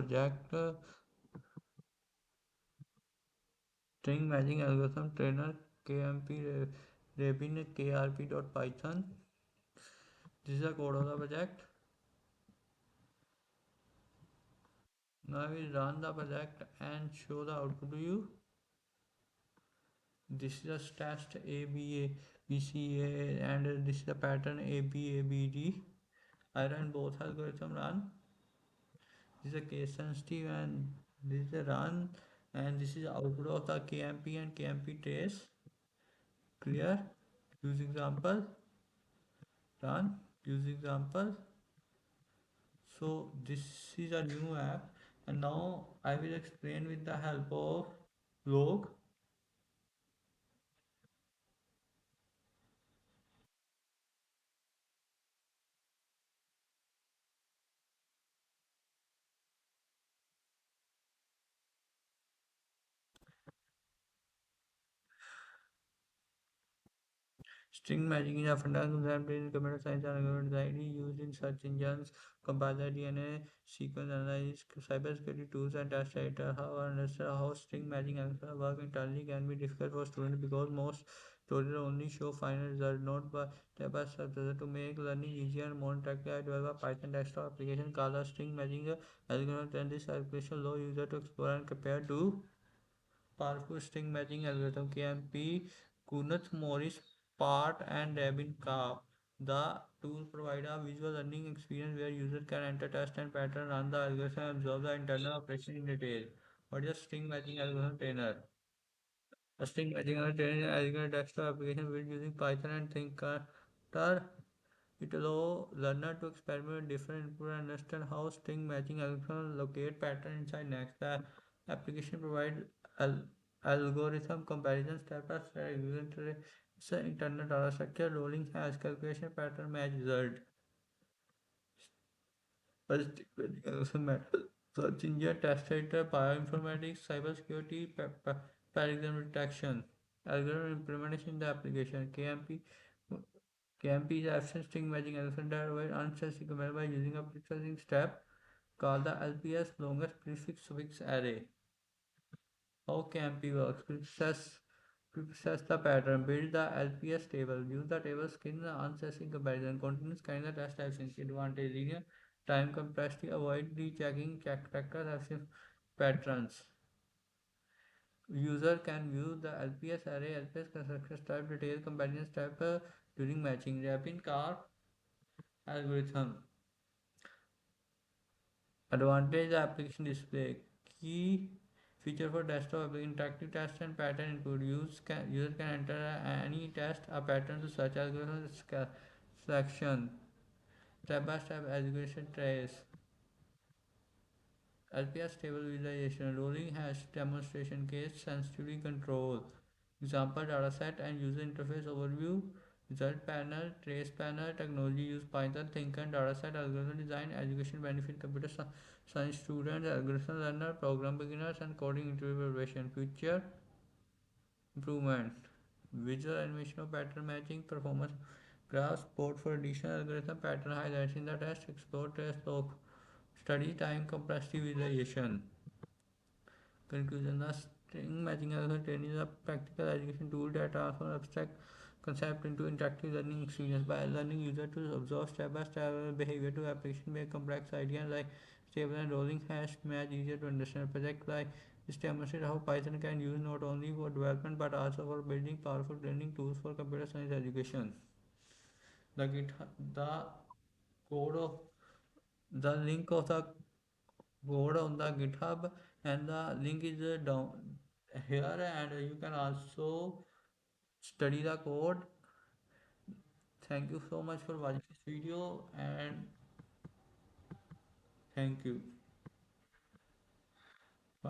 project string matching algorithm trainer KMP Rabin-Karp.python. This is the code of the project. Now we run the project and show the output to you. This is the test ABA and this is the pattern ABABD. I run both algorithm run. This is a case sensitive and this is a run, and this is output of the KMP and KMP trace. Clear? Use example. Run. Use example. So this is a new app, and now I will explain with the help of log. String matching is a fundamental concept in computer science and algorithm design used in search engines, compiler DNA, sequence analysis, cybersecurity tools, and test data. However, understand how string matching algorithms work entirely can be difficult for students because most tutorials only show final results, not by step by step. To make learning easier and more interactive, I developed a Python desktop application called the string matching algorithm, and this application allows users to explore and compare two powerful string matching algorithm KMP, Knuth, Morris, Pratt, and Rabin-Karp. The tool provides a visual learning experience where users can enter text and pattern, run the algorithm, and observe the internal operation in detail. What is a string matching algorithm trainer? A string matching algorithm trainer is a desktop application built using Python and Thinker. It allows learner to experiment with different input and understand how string matching algorithms locate pattern inside next. The application provides al- algorithm comparison step by step using internal data structure, rolling hash calculation pattern match result. String matching algorithm matter. Search engine, test data, bioinformatics, cybersecurity, paradigm detection. Algorithm implementation in the application. KMP is absent string matching algorithm that avoid unstressed command by using a processing step called the LPS longest prefix suffix array. How KMP works? Process the pattern, build the LPS table, use the table skin the unstressing comparison, continuous kind of test efficiency advantage, linear time complexity, avoid rechecking character absence patterns. User can view the LPS array, LPS construction type, detail comparison step during matching. Rabin-Karp algorithm. Advantage application display. Key feature for desktop interactive test and pattern include user can enter any test a pattern to search algorithm selection step by step execution trace LPS table visualization rolling hash demonstration case sensitivity control example dataset and user interface overview result panel trace panel technology use Python thinker dataset algorithm design education benefit computer science students algorithm learner program beginners and coding interview preparation future improvement visual animation of pattern matching performance graphs support for additional algorithm pattern highlights in the test explore test log study time complexity visualization. Conclusion. The string matching algorithm training is a practical education tool that transforms abstract concept into interactive learning experience by learning user to observe step by step behavior to application make complex ideas like stable and rolling hash match easier to understand. Project like this demonstrate how Python can use not only for development but also for building powerful learning tools for computer science education. The the code of the link of the code on the GitHub and the link is down here, and you can also study the code. Thank you so much for watching this video, and thank you.